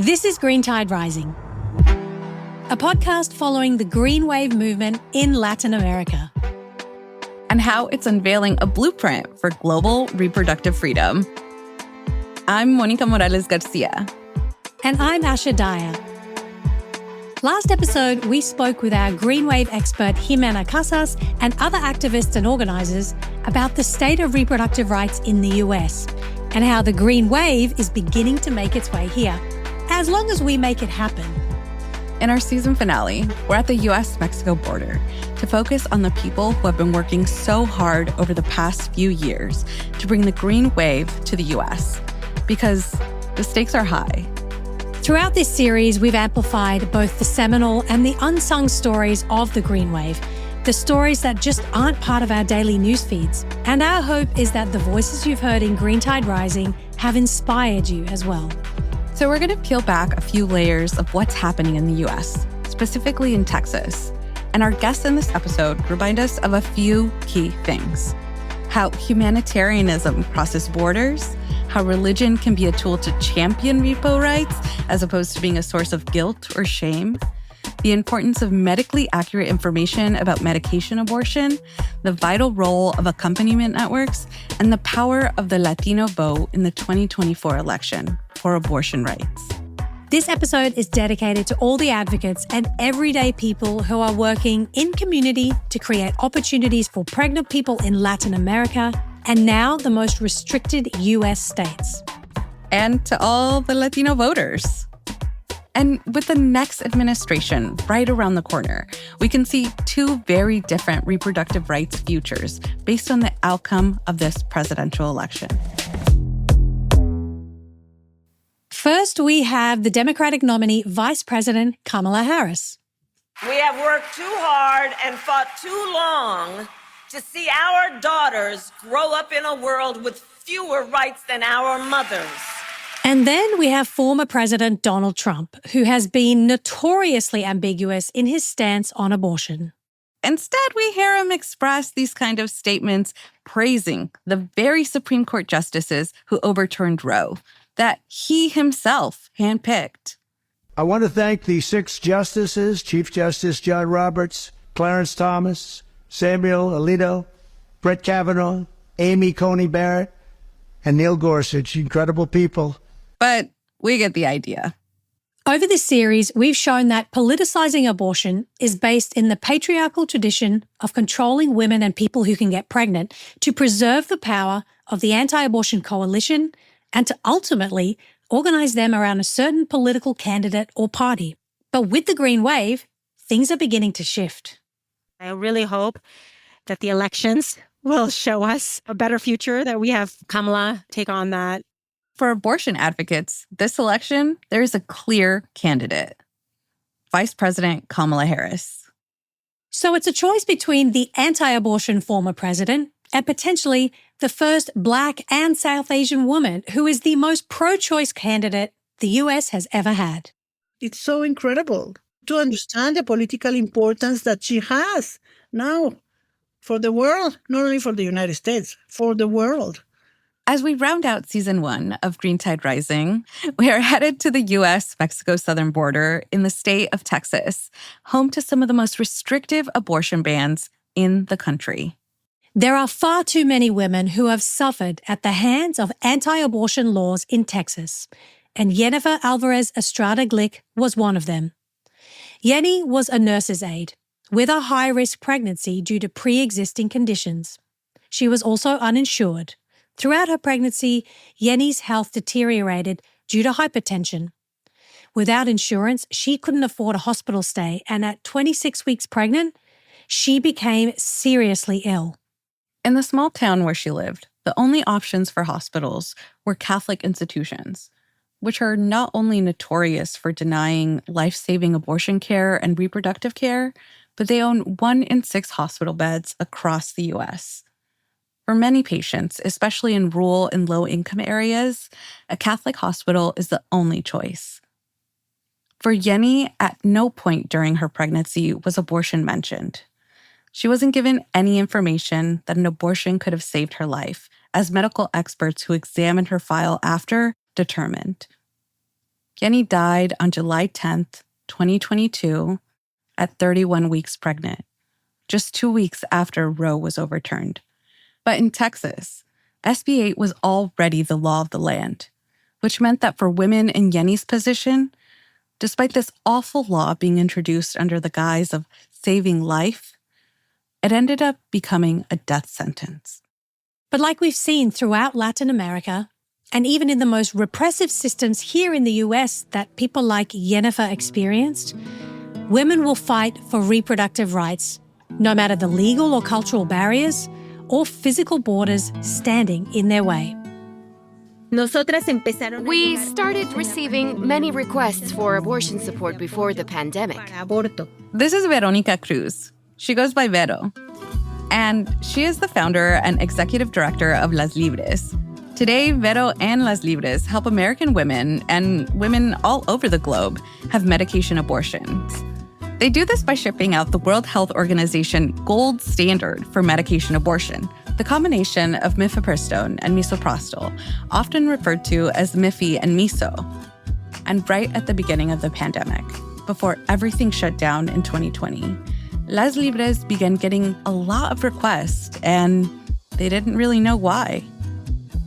This is Green Tide Rising, a podcast following the green wave movement in Latin America. And how it's unveiling a blueprint for global reproductive freedom. I'm Mónica Morales Garcia. And I'm Asha Daya. Last episode, we spoke with our green wave expert Jimena Casas and other activists and organizers about the state of reproductive rights in the US and how the green wave is beginning to make its way here, as long as we make it happen. In our season finale, we're at the U.S. Mexico border to focus on the people who have been working so hard over the past few years to bring the green wave to the U.S. because the stakes are high. Throughout this series, we've amplified both the seminal and the unsung stories of the green wave, the stories that just aren't part of our daily news feeds. And our hope is that the voices you've heard in Green Tide Rising have inspired you as well. So we're going to peel back a few layers of what's happening in the U.S., specifically in Texas. And our guests in this episode remind us of a few key things. How humanitarianism crosses borders, how religion can be a tool to champion repo rights as opposed to being a source of guilt or shame, the importance of medically accurate information about medication abortion, the vital role of accompaniment networks, and the power of the Latino vote in the 2024 election for abortion rights. This episode is dedicated to all the advocates and everyday people who are working in community to create opportunities for pregnant people in Latin America and now the most restricted U.S. states. And to all the Latino voters. And with the next administration right around the corner, we can see two very different reproductive rights futures based on the outcome of this presidential election. First, we have the Democratic nominee, Vice President Kamala Harris. We have worked too hard and fought too long to see our daughters grow up in a world with fewer rights than our mothers. And then we have former President Donald Trump, who has been notoriously ambiguous in his stance on abortion. Instead, we hear him express these kind of statements praising the very Supreme Court justices who overturned Roe, that he himself handpicked. I want to thank the 6 justices, Chief Justice John Roberts, Clarence Thomas, Samuel Alito, Brett Kavanaugh, Amy Coney Barrett, and Neil Gorsuch, incredible people. But we get the idea. Over this series, we've shown that politicizing abortion is based in the patriarchal tradition of controlling women and people who can get pregnant to preserve the power of the anti-abortion coalition and to ultimately organize them around a certain political candidate or party. But with the green wave, things are beginning to shift. I really hope that the elections will show us a better future, that we have Kamala take on that. For abortion advocates, this election, there is a clear candidate. Vice President Kamala Harris. So it's a choice between the anti-abortion former president and potentially the first Black and South Asian woman who is the most pro-choice candidate the U.S. has ever had. It's so incredible to understand the political importance that she has now for the world, not only for the United States, for the world. As we round out season 1 of Green Tide Rising, we are headed to the U.S. Mexico southern border in the state of Texas, home to some of the most restrictive abortion bans in the country. There are far too many women who have suffered at the hands of anti-abortion laws in Texas, and Jennifer Alvarez Estrada Glick was one of them. Jenny was a nurse's aide with a high-risk pregnancy due to pre-existing conditions. She was also uninsured. Throughout her pregnancy, Jenny's health deteriorated due to hypertension. Without insurance, she couldn't afford a hospital stay, and at 26 weeks pregnant, she became seriously ill. In the small town where she lived, the only options for hospitals were Catholic institutions, which are not only notorious for denying life-saving abortion care and reproductive care, but they own 1 in 6 hospital beds across the U.S. For many patients, especially in rural and low-income areas, a Catholic hospital is the only choice. For Jenny, at no point during her pregnancy was abortion mentioned. She wasn't given any information that an abortion could have saved her life, as medical experts who examined her file after determined. Yenny died on July 10th, 2022, at 31 weeks pregnant, just 2 weeks after Roe was overturned. But in Texas, SB 8 was already the law of the land, which meant that for women in Yenny's position, despite this awful law being introduced under the guise of saving life, it ended up becoming a death sentence. But like we've seen throughout Latin America, and even in the most repressive systems here in the US that people like Yennefer experienced, women will fight for reproductive rights, no matter the legal or cultural barriers or physical borders standing in their way. We started receiving many requests for abortion support before the pandemic. This is Verónica Cruz. She goes by Vero. And she is the founder and executive director of Las Libres. Today, Vero and Las Libres help American women and women all over the globe have medication abortions. They do this by shipping out the World Health Organization gold standard for medication abortion, the combination of mifepristone and misoprostol, often referred to as Miffy and Miso. And right at the beginning of the pandemic, before everything shut down in 2020, Las Libres began getting a lot of requests, and they didn't really know why.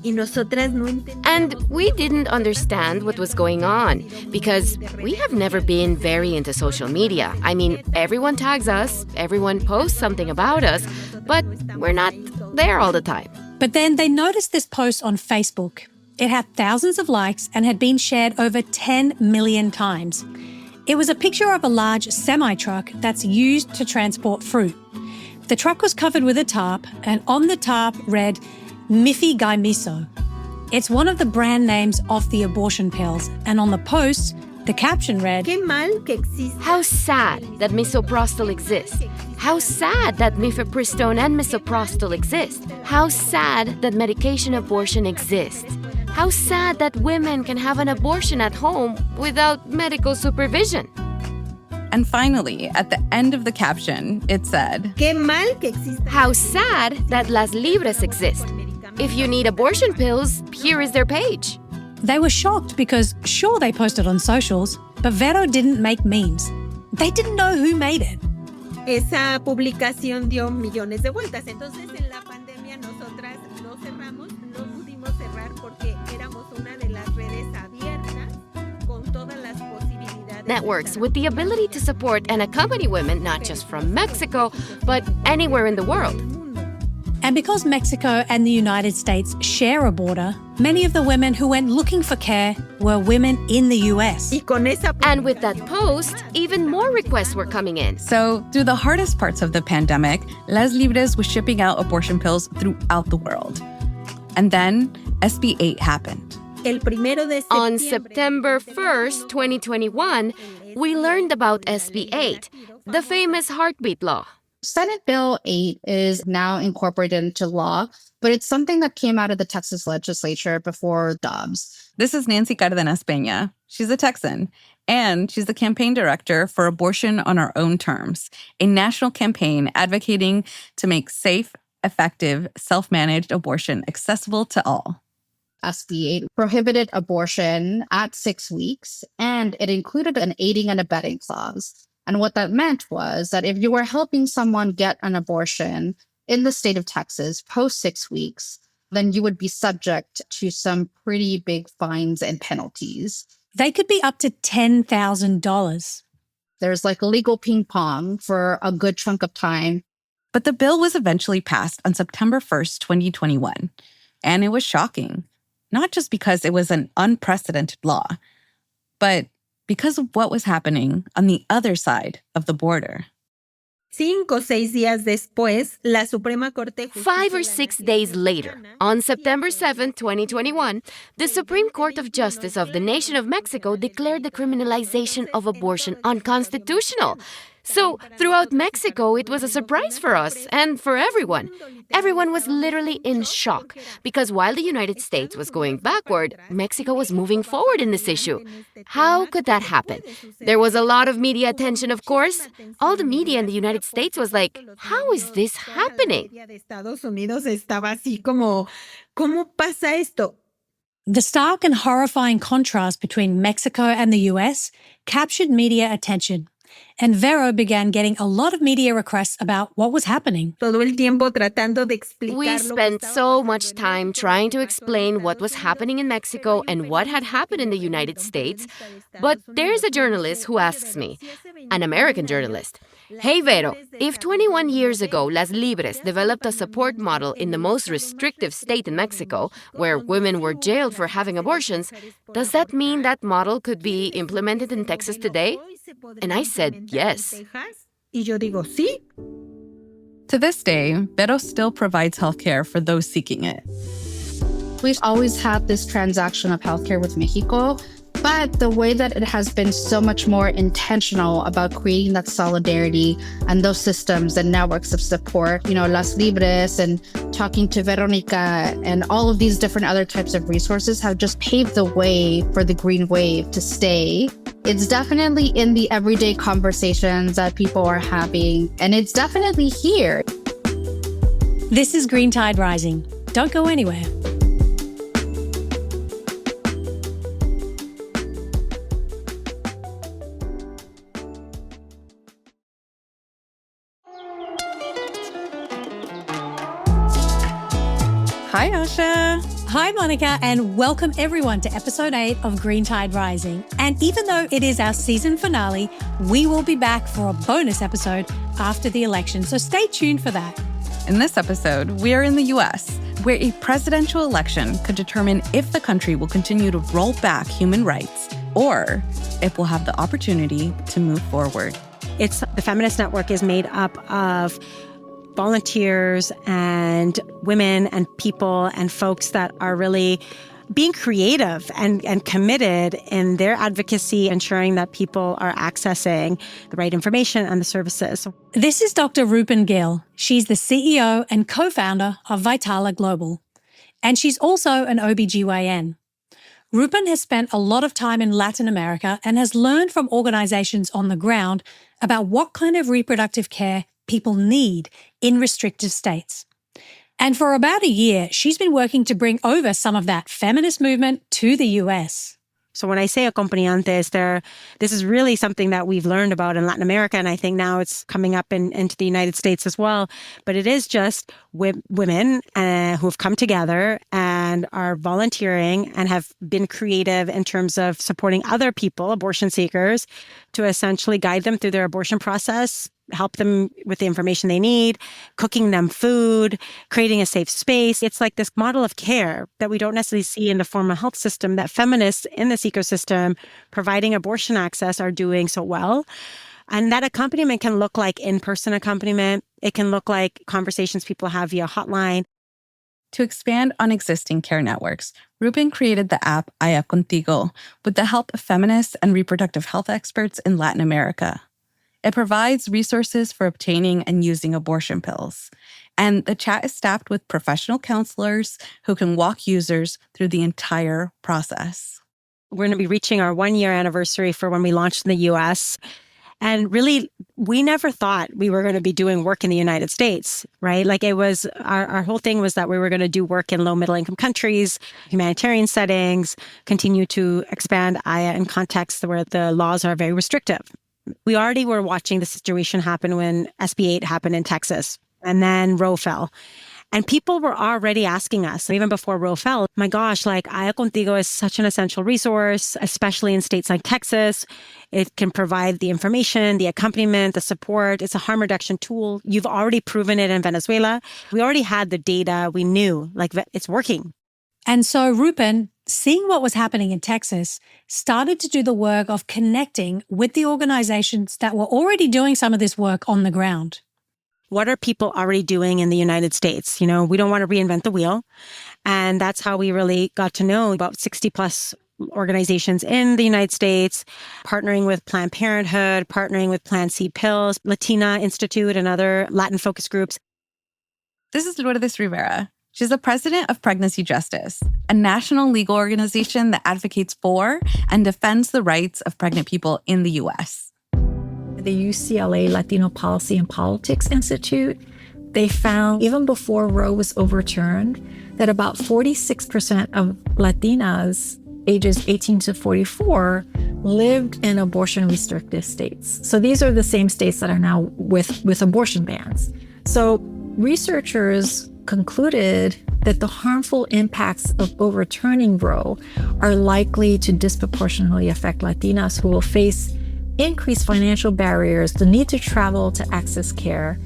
And we didn't understand what was going on because we have never been very into social media. I mean, everyone tags us, everyone posts something about us, but we're not there all the time. But then they noticed this post on Facebook. It had thousands of likes and had been shared over 10 million times. It was a picture of a large semi-truck that's used to transport fruit. The truck was covered with a tarp, and on the tarp read, Miffy Guy Miso. It's one of the brand names of the abortion pills, and on the post, the caption read, How sad that misoprostol exists. How sad that mifepristone and misoprostol exist. How sad that medication abortion exists. How sad that women can have an abortion at home without medical supervision. And finally, at the end of the caption, it said, How sad that Las Libres exist. If you need abortion pills, here is their page. They were shocked because, sure, they posted on socials, but Vero didn't make memes. They didn't know who made it. Esa publicación dio millones de vueltas. Entonces, en la pandemia, nosotras no cerramos, no pudimos cerrar porque éramos una de las redes abiertas con todas las posibilidades. Networks with the ability to support and accompany women not just from Mexico, but anywhere in the world. And because Mexico and the United States share a border, many of the women who went looking for care were women in the US. And with that post, even more requests were coming in. So, through the hardest parts of the pandemic, Las Libres was shipping out abortion pills throughout the world. And then SB 8 happened. On September 1st, 2021, we learned about SB 8, the famous heartbeat law. Senate Bill 8 is now incorporated into law, but it's something that came out of the Texas legislature before Dobbs. This is Nancy Cárdenas Peña. She's a Texan, and she's the campaign director for Abortion on Our Own Terms, a national campaign advocating to make safe, effective, self-managed abortion accessible to all. SB 8 prohibited abortion at 6 weeks, and it included an aiding and abetting clause. And what that meant was that if you were helping someone get an abortion in the state of Texas post 6 weeks, then you would be subject to some pretty big fines and penalties. They could be up to $10,000. There's like legal ping pong for a good chunk of time. But the bill was eventually passed on September 1st, 2021. And it was shocking, not just because it was an unprecedented law, but because of what was happening on the other side of the border. 5 o 6 días después, la Suprema Corte 5 or 6 days later, on September 7, 2021, the Supreme Court of Justice of the Nation of Mexico declared the criminalization of abortion unconstitutional. So, throughout Mexico, it was a surprise for us and for everyone. Everyone was literally in shock because while the United States was going backward, Mexico was moving forward in this issue. How could that happen? There was a lot of media attention, of course. All the media in the United States was like, how is this happening? de Estados Unidos estaba así como, ¿cómo pasa esto? The stark and horrifying contrast between Mexico and the US captured media attention, and Vero began getting a lot of media requests about what was happening. We spent so much time trying to explain what was happening in Mexico and what had happened in the United States, but there's a journalist who asks me, an American journalist, "Hey Vero, if 21 years ago Las Libres developed a support model in the most restrictive state in Mexico, where women were jailed for having abortions, does that mean that model could be implemented in Texas today?" And I said yes. To this day, Vero still provides healthcare for those seeking it. We've always had this transaction of healthcare with Mexico, but the way that it has been so much more intentional about creating that solidarity and those systems and networks of support, Las Libres and talking to Verónica and all of these different other types of resources have just paved the way for the green wave to stay. It's definitely in the everyday conversations that people are having, and it's definitely here. This is Green Tide Rising. Don't go anywhere. Hi, Asha. Hi, Monica, and welcome everyone to episode 8 of Green Tide Rising. And even though it is our season finale, we will be back for a bonus episode after the election, so stay tuned for that. In this episode, we are in the U.S., where a presidential election could determine if the country will continue to roll back human rights or if we'll have the opportunity to move forward. The Feminist Network is made up of volunteers and women and people and folks that are really being creative and committed in their advocacy, ensuring that people are accessing the right information and the services. This is Dr. Roopan Gill. She's the CEO and co-founder of Vitala Global. And she's also an OBGYN. Roopan has spent a lot of time in Latin America and has learned from organizations on the ground about what kind of reproductive care people need in restrictive states. And for about a year, she's been working to bring over some of that feminist movement to the US. So when I say acompañantes, this is really something that we've learned about in Latin America, and I think now it's coming up into the United States as well. But it is just women who have come together and are volunteering and have been creative in terms of supporting other people, abortion seekers, to essentially guide them through their abortion process, help them with the information they need, cooking them food, creating a safe space. It's like this model of care that we don't necessarily see in the formal health system that feminists in this ecosystem providing abortion access are doing so well. And that accompaniment can look like in-person accompaniment. It can look like conversations people have via hotline. To expand on existing care networks, Roopan created the app Aya Contingo with the help of feminists and reproductive health experts in Latin America. It provides resources for obtaining and using abortion pills. And the chat is staffed with professional counselors who can walk users through the entire process. We're going to be reaching our 1-year anniversary for when we launched in the US. And really, we never thought we were going to be doing work in the United States, right? Like it was, our whole thing was that we were going to do work in low middle income countries, humanitarian settings, continue to expand Aya in contexts where the laws are very restrictive. We already were watching the situation happen when SB8 happened in Texas, and then Roe fell. And people were already asking us, even before Roe fell, my gosh, like Aya Contingo is such an essential resource, especially in states like Texas. It can provide the information, the accompaniment, the support. It's a harm reduction tool. You've already proven it in Venezuela. We already had the data. We knew, like, it's working. And so Roopan, seeing what was happening in Texas, started to do the work of connecting with the organizations that were already doing some of this work on the ground. What are people already doing in the United States? We don't want to reinvent the wheel. And that's how we really got to know about 60 plus organizations in the United States, partnering with Planned Parenthood, partnering with Plan C Pills, Latina Institute, and other Latin focus groups. This is Lourdes Rivera. She's the president of Pregnancy Justice, a national legal organization that advocates for and defends the rights of pregnant people in the U.S. The UCLA Latino Policy and Politics Institute, they found even before Roe was overturned that about 46% of Latinas ages 18 to 44 lived in abortion-restricted states. So these are the same states that are now with abortion bans. So researchers concluded that the harmful impacts of overturning Roe are likely to disproportionately affect Latinas who will face increased financial barriers, the need to travel to access care.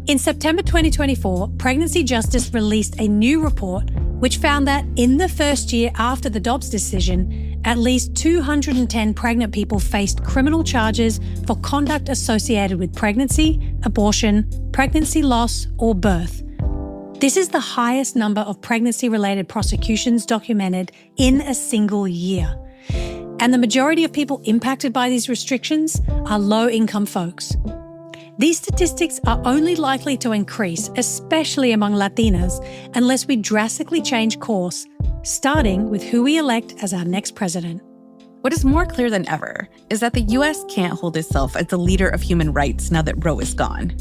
In September 2024, Pregnancy Justice released a new report which found that in the first year after the Dobbs decision, at least 210 pregnant people faced criminal charges for conduct associated with pregnancy, abortion, pregnancy loss, or birth. This is the highest number of pregnancy-related prosecutions documented in a single year. And the majority of people impacted by these restrictions are low-income folks. These statistics are only likely to increase, especially among Latinas, unless we drastically change course, starting with who we elect as our next president. What is more clear than ever is that the U.S. can't hold itself as the leader of human rights now that Roe is gone.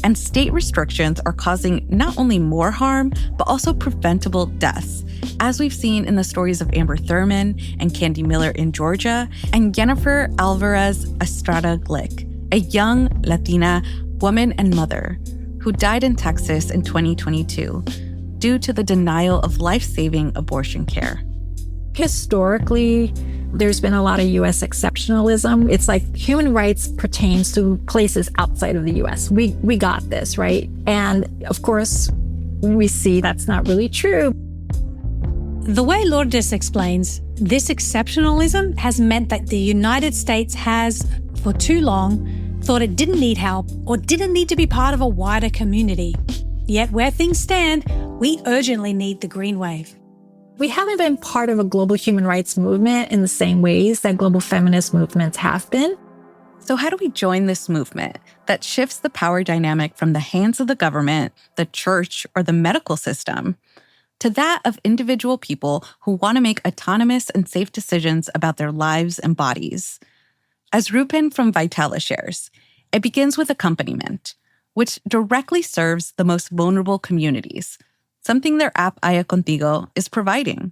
And state restrictions are causing not only more harm, but also preventable deaths, as we've seen in the stories of Amber Thurman and Candy Miller in Georgia, and Jennifer Alvarez Estrada Glick, a young Latina woman and mother who died in Texas in 2022 due to the denial of life-saving abortion care. Historically, there's been a lot of U.S. exceptionalism. It's like human rights pertains to places outside of the U.S. We got this, right? And of course, we see that's not really true. The way Lourdes explains, this exceptionalism has meant that the United States has, for too long, thought it didn't need help or didn't need to be part of a wider community. Yet where things stand, we urgently need the green wave. We haven't been part of a global human rights movement in the same ways that global feminist movements have been. So how do we join this movement that shifts the power dynamic from the hands of the government, the church, or the medical system to that of individual people who want to make autonomous and safe decisions about their lives and bodies? As Roopan from Vitala shares, it begins with accompaniment, which directly serves the most vulnerable communities, something their app Aya Contingo is providing.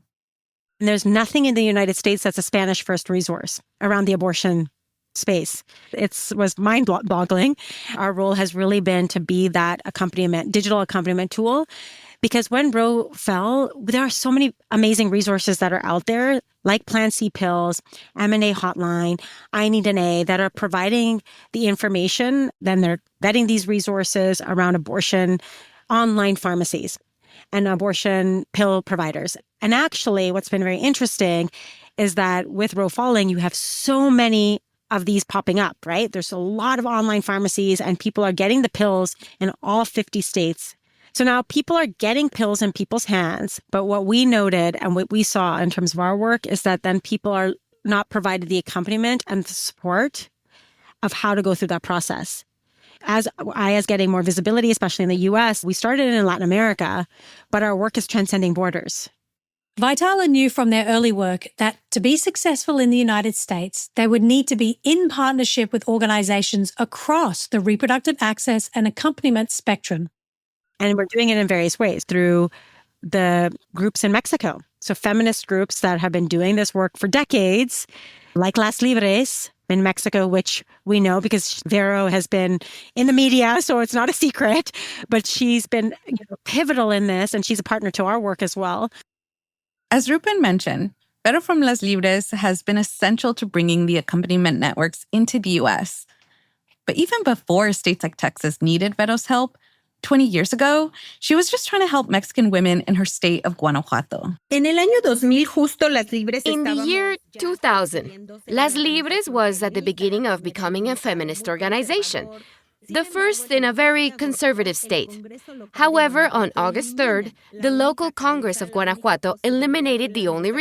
There's nothing in the United States that's a Spanish first resource around the abortion space. It was mind-boggling. Our role has really been to be that accompaniment, digital accompaniment tool, because when Roe fell, there are so many amazing resources that are out there, like Plan C pills, M&A hotline, I Need an A, that are providing the information. Then they're vetting these resources around abortion, online pharmacies, and abortion pill providers. And actually, what's been very interesting is that with Roe falling, you have so many of these popping up, right? There's a lot of online pharmacies and people are getting the pills in all 50 states. So now people are getting pills in people's hands. But what we noted and what we saw in terms of our work is that then people are not provided the accompaniment and the support of how to go through that process. As Aya's getting more visibility, especially in the U.S., we started in Latin America, but our work is transcending borders. Vitala knew from their early work that to be successful in the United States, they would need to be in partnership with organizations across the reproductive access and accompaniment spectrum. And we're doing it in various ways through the groups in Mexico. So feminist groups that have been doing this work for decades, like Las Libres in Mexico, which we know because Vero has been in the media, so it's not a secret, but she's been pivotal in this, and she's a partner to our work as well. As Roopan mentioned, Vero from Las Libres has been essential to bringing the accompaniment networks into the U.S. But even before states like Texas needed Vero's help, 20 years ago, she was just trying to help Mexican women in her state of Guanajuato. In the year 2000, Las Libres was at the beginning of becoming a feminist organization, the first in a very conservative state. However, on August 3rd, the local Congress of Guanajuato eliminated the only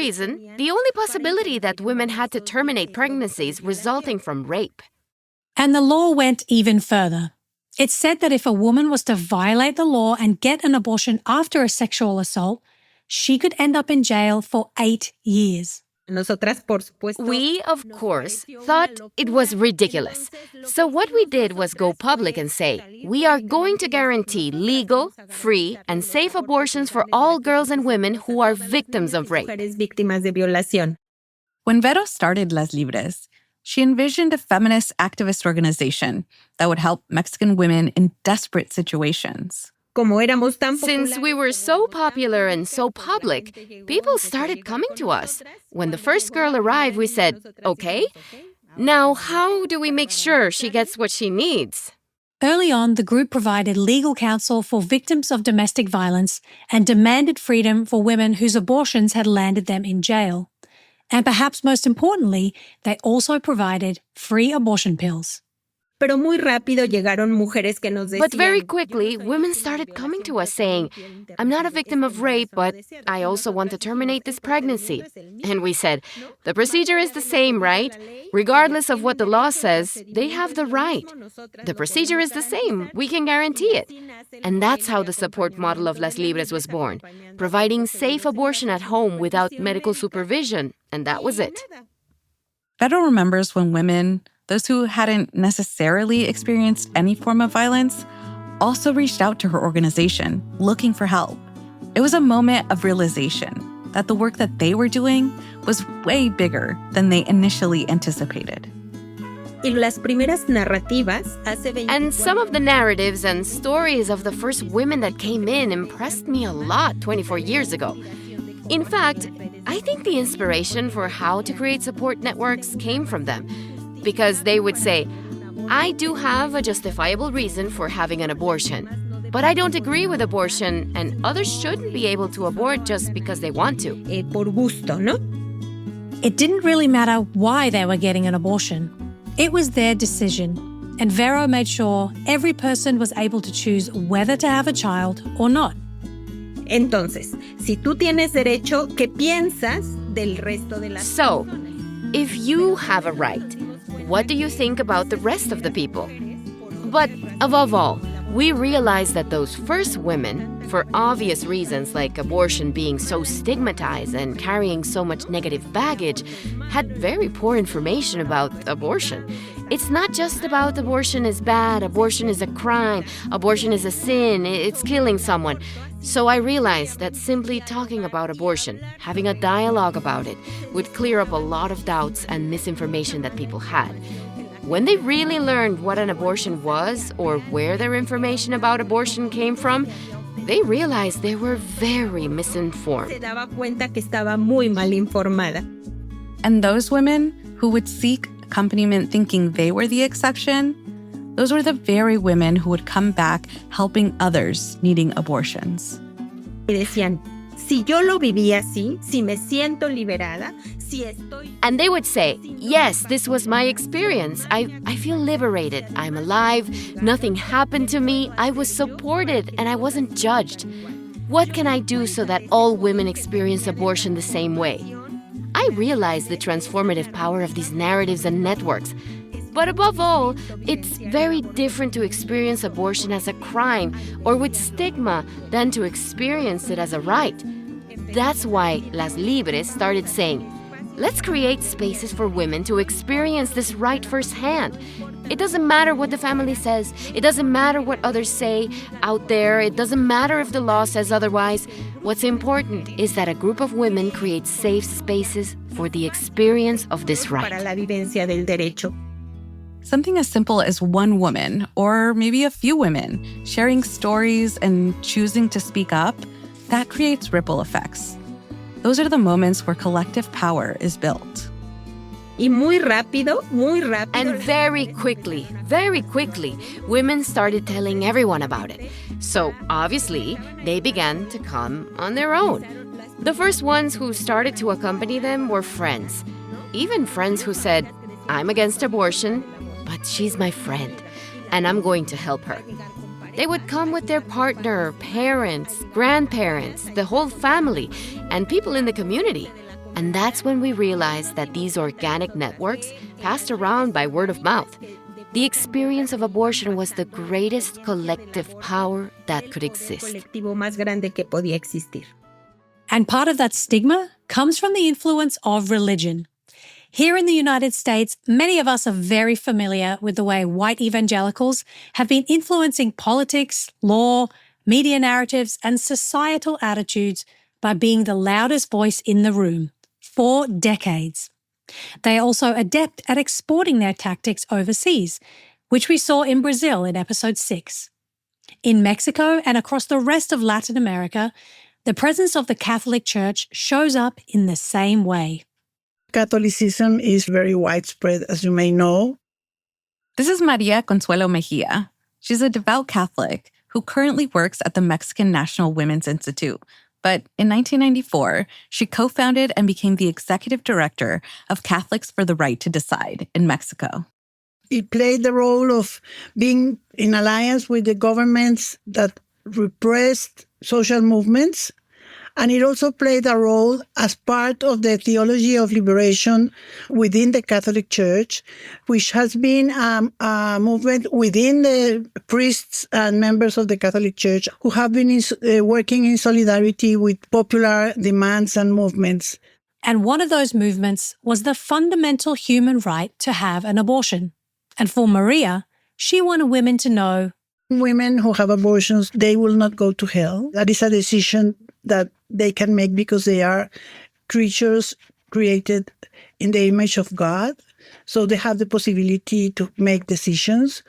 possibility that women had to terminate pregnancies resulting from rape. And the law went even further. It said that if a woman was to violate the law and get an abortion after a sexual assault, she could end up in jail for 8 years. Nosotras, por supuesto, We, of course, thought it was ridiculous. So what we did was go public and say, we are going to guarantee legal, free, and safe abortions for all girls and women who are victims of rape. mujeres víctimas de violación. When Vero started Las Libres, she envisioned a feminist activist organization that would help Mexican women in desperate situations. Como éramos tan Since we were so popular and so public, people started coming to us. When the first girl arrived, we said, okay, now how do we make sure she gets what she needs? Early on, the group provided legal counsel for victims of domestic violence and demanded freedom for women whose abortions had landed them in jail. And perhaps most importantly, they also provided free abortion pills. Pero muy rápido llegaron mujeres que nos decían... But very quickly, women started coming to us saying, I'm not a victim of rape, but I also want to terminate this pregnancy. And we said, the procedure is the same, right? Regardless of what the law says, they have the right. The procedure is the same. We can guarantee it. And that's how the support model of Las Libres was born, providing safe abortion at home without medical supervision. And that was it. Vero remembers when women, those who hadn't necessarily experienced any form of violence, also reached out to her organization looking for help. It was a moment of realization that the work that they were doing was way bigger than they initially anticipated. Y las primeras narrativas hace 24 And some of the narratives and stories of the first women that came in impressed me a lot 24 years ago. In fact, I think the inspiration for how to create support networks came from them. Because they would say, I do have a justifiable reason for having an abortion, but I don't agree with abortion, and others shouldn't be able to abort just because they want to. por gusto, ¿no? It didn't really matter why they were getting an abortion. It was their decision, and Vero made sure every person was able to choose whether to have a child or not. Entonces, si tú tienes derecho, ¿qué piensas del resto de las So, if you have a right, what do you think about the rest of the people? But above all, we realized that those first women, for obvious reasons like abortion being so stigmatized and carrying so much negative baggage, had very poor information about abortion. It's not just about abortion is bad, abortion is a crime, abortion is a sin, it's killing someone. So I realized that simply talking about abortion, having a dialogue about it, would clear up a lot of doubts and misinformation that people had. When they really learned what an abortion was or where their information about abortion came from, they realized they were very misinformed. Se daba cuenta que estaba muy mal informada. And those women who would seek accompaniment thinking they were the exception, those were the very women who would come back helping others needing abortions. Y decían, si yo lo viví así, si me siento liberada, si estoy... And they would say, yes, this was my experience. I feel liberated. I'm alive. Nothing happened to me. I was supported and I wasn't judged. What can I do so that all women experience abortion the same way? I realized the transformative power of these narratives and networks. But above all, it's very different to experience abortion as a crime or with stigma than to experience it as a right. That's why Las Libres started saying, let's create spaces for women to experience this right firsthand. It doesn't matter what the family says. It doesn't matter what others say out there. It doesn't matter if the law says otherwise. What's important is that a group of women create safe spaces for the experience of this right. Para la vivencia del derecho. Something as simple as one woman, or maybe a few women, sharing stories and choosing to speak up, that creates ripple effects. Those are the moments where collective power is built. Y muy rápido. And very quickly, women started telling everyone about it. So obviously, they began to come on their own. The first ones who started to accompany them were friends. Even friends who said, I'm against abortion, but she's my friend, and I'm going to help her. They would come with their partner, parents, grandparents, the whole family, and people in the community. And that's when we realized that these organic networks passed around by word of mouth. The experience of abortion was the greatest collective power that could exist. Colectivo más grande que podía existir. And part of that stigma comes from the influence of religion. Here in the United States, many of us are very familiar with the way white evangelicals have been influencing politics, law, media narratives, and societal attitudes by being the loudest voice in the room for decades. They are also adept at exporting their tactics overseas, which we saw in Brazil in episode 6. In Mexico and across the rest of Latin America, the presence of the Catholic Church shows up in the same way. Catholicism is very widespread, as you may know. This is Maria Consuelo Mejia. She's a devout Catholic who currently works at the Mexican National Women's Institute. But in 1994, she co-founded and became the executive director of Catholics for the Right to Decide in Mexico. It played the role of being in alliance with the governments that repressed social movements. And it also played a role as part of the theology of liberation within the Catholic Church, which has been a movement within the priests and members of the Catholic Church who have been working in solidarity with popular demands and movements. And one of those movements was the fundamental human right to have an abortion. And for Maria, she wanted women to know women who have abortions, they will not go to hell. That is a decision that they can make because they are creatures created in the image of God. So they have the possibility to make decisions.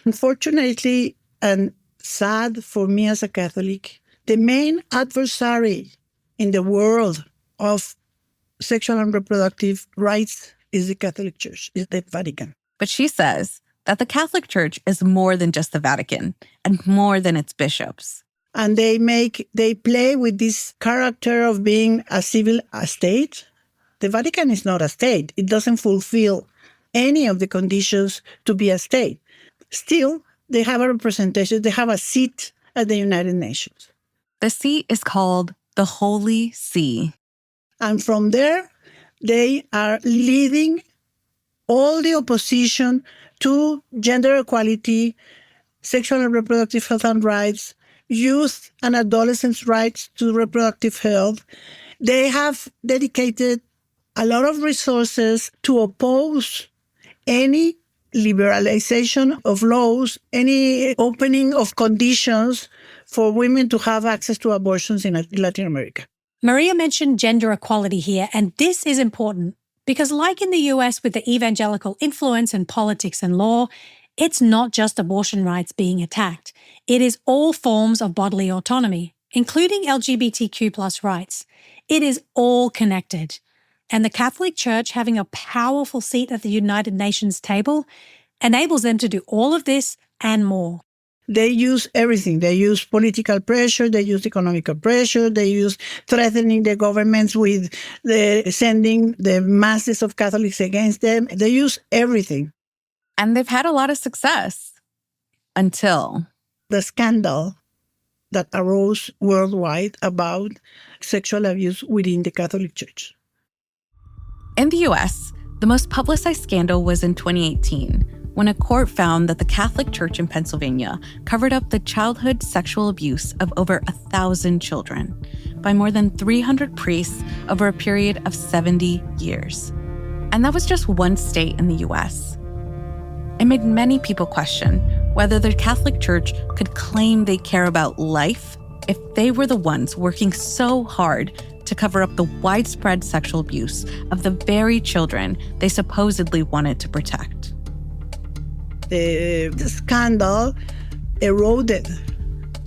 Unfortunately, and sad for me as a Catholic, the main adversary in the world of sexual and reproductive rights is the Catholic Church, is the Vatican. But she says that the Catholic Church is more than just the Vatican and more than its bishops. And they play with this character of being a civil state. The Vatican is not a state. It doesn't fulfill any of the conditions to be a state. Still, they have a representation. They have a seat at the United Nations. The seat is called the Holy See. And from there, they are leading all the opposition to gender equality, sexual and reproductive health and rights, youth and adolescents' rights to reproductive health. They have dedicated a lot of resources to oppose any liberalization of laws, any opening of conditions for women to have access to abortions in Latin America. Maria mentioned gender equality here, and this is important because like in the US with the evangelical influence in politics and law, it's not just abortion rights being attacked. It is all forms of bodily autonomy, including LGBTQ+ rights. It is all connected. And the Catholic Church having a powerful seat at the United Nations table enables them to do all of this and more. They use everything. They use political pressure, they use economical pressure, they use threatening the governments with sending the masses of Catholics against them. They use everything. And they've had a lot of success until the scandal that arose worldwide about sexual abuse within the Catholic Church. In the U.S., the most publicized scandal was in 2018, when a court found that the Catholic Church in Pennsylvania covered up the childhood sexual abuse of over 1,000 children by more than 300 priests over a period of 70 years. And that was just one state in the U.S. It made many people question whether the Catholic Church could claim they care about life if they were the ones working so hard to cover up the widespread sexual abuse of the very children they supposedly wanted to protect. The scandal eroded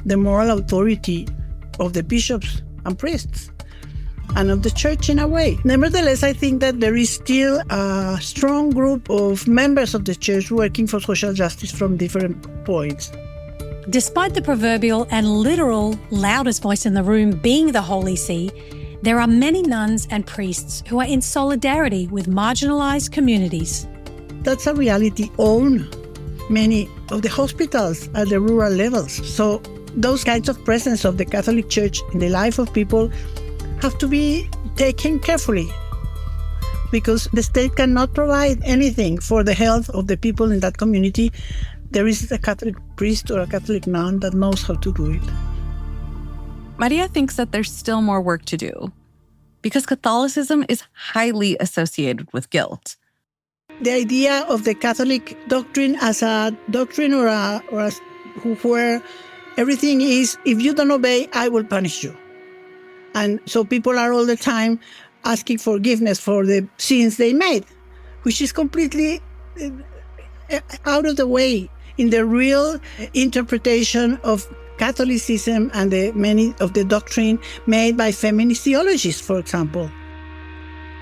the moral authority of the bishops and priests and of the church in a way. Nevertheless, I think that there is still a strong group of members of the church working for social justice from different points. Despite the proverbial and literal loudest voice in the room being the Holy See, there are many nuns and priests who are in solidarity with marginalized communities. That's a reality own many of the hospitals at the rural levels. So those kinds of presence of the Catholic Church in the life of people have to be taken carefully because the state cannot provide anything for the health of the people in that community. There is a Catholic priest or a Catholic nun that knows how to do it. Maria thinks that there's still more work to do because Catholicism is highly associated with guilt. The idea of the Catholic doctrine as a doctrine where everything is, if you don't obey, I will punish you. And so people are all the time asking forgiveness for the sins they made, which is completely out of the way in the real interpretation of Catholicism and many of the doctrine made by feminist theologists, for example.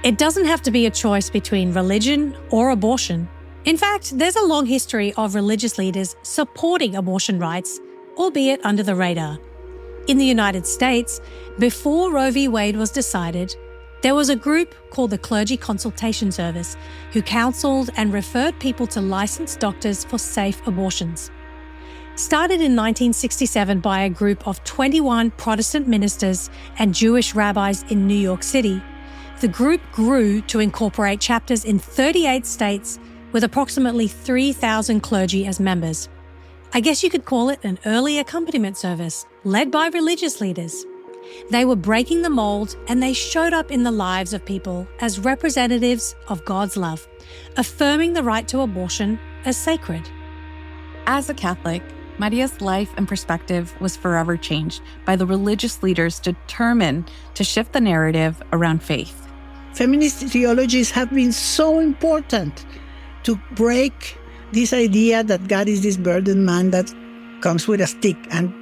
It doesn't have to be a choice between religion or abortion. In fact, there's a long history of religious leaders supporting abortion rights, albeit under the radar. In the United States, before Roe v. Wade was decided, there was a group called the Clergy Consultation Service who counseled and referred people to licensed doctors for safe abortions. Started in 1967 by a group of 21 Protestant ministers and Jewish rabbis in New York City, the group grew to incorporate chapters in 38 states with approximately 3,000 clergy as members. I guess you could call it an early accompaniment service led by religious leaders. They were breaking the mold, and they showed up in the lives of people as representatives of God's love, affirming the right to abortion as sacred. As a Catholic, Maria's life and perspective was forever changed by the religious leaders determined to shift the narrative around faith. Feminist theologies have been so important to break this idea that God is this burdened man that comes with a stick and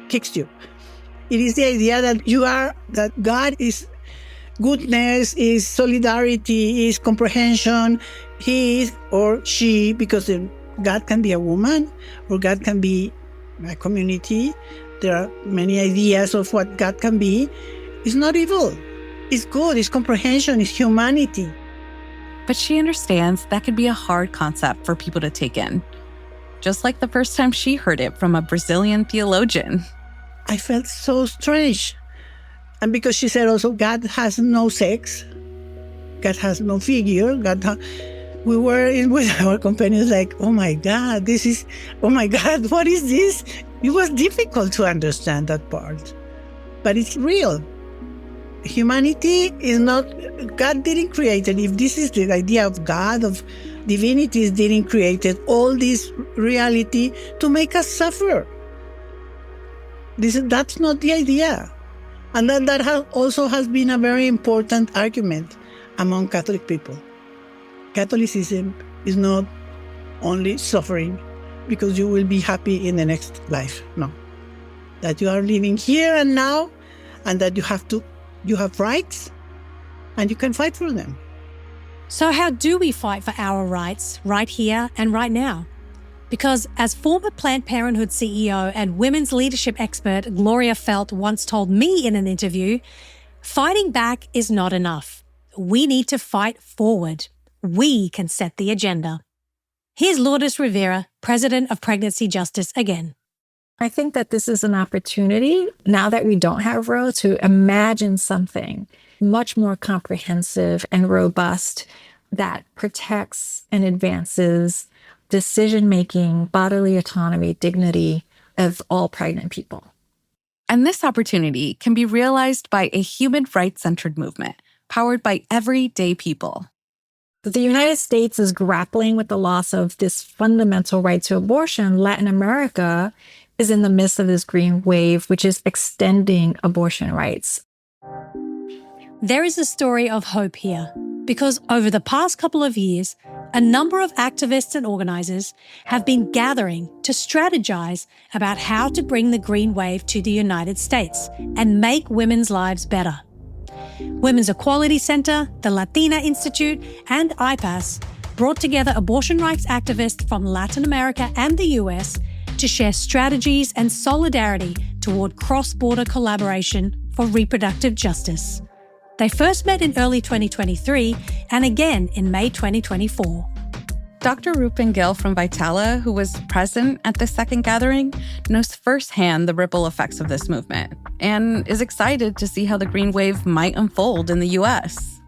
kicks you. It is the idea that God is goodness, is solidarity, is comprehension. He is, or she, because God can be a woman or God can be a community. There are many ideas of what God can be. It's not evil. It's good. It's comprehension. It's humanity. But she understands that could be a hard concept for people to take in, just like the first time she heard it from a Brazilian theologian. I felt so strange. And because she said also, God has no sex, God has no figure, we were in with our companions like, oh my God, what is this? It was difficult to understand that part. But it's real. Humanity is not, God didn't create it. If this is the idea of God, of divinities didn't create it, all this reality to make us suffer. That's not the idea. And that also has been a very important argument among Catholic people. Catholicism is not only suffering because you will be happy in the next life. No. That you are living here and now, and that you have rights, and you can fight for them. So how do we fight for our rights right here and right now? Because as former Planned Parenthood CEO and women's leadership expert Gloria Felt once told me in an interview, fighting back is not enough. We need to fight forward. We can set the agenda. Here's Lourdes Rivera, President of Pregnancy Justice again. I think that this is an opportunity, now that we don't have Roe, to imagine something much more comprehensive and robust that protects and advances decision-making, bodily autonomy, dignity of all pregnant people. And this opportunity can be realized by a human rights-centered movement powered by everyday people. The United States is grappling with the loss of this fundamental right to abortion. Latin America is in the midst of this green wave, which is extending abortion rights. There is a story of hope here, because over the past couple of years, a number of activists and organizers have been gathering to strategize about how to bring the green wave to the United States and make women's lives better. Women's Equality Center, the Latina Institute, and IPAS brought together abortion rights activists from Latin America and the US to share strategies and solidarity toward cross-border collaboration for reproductive justice. They first met in early 2023 and again in May 2024. Dr. Roopan Gill from Vitala, who was present at the second gathering, knows firsthand the ripple effects of this movement and is excited to see how the green wave might unfold in the U.S.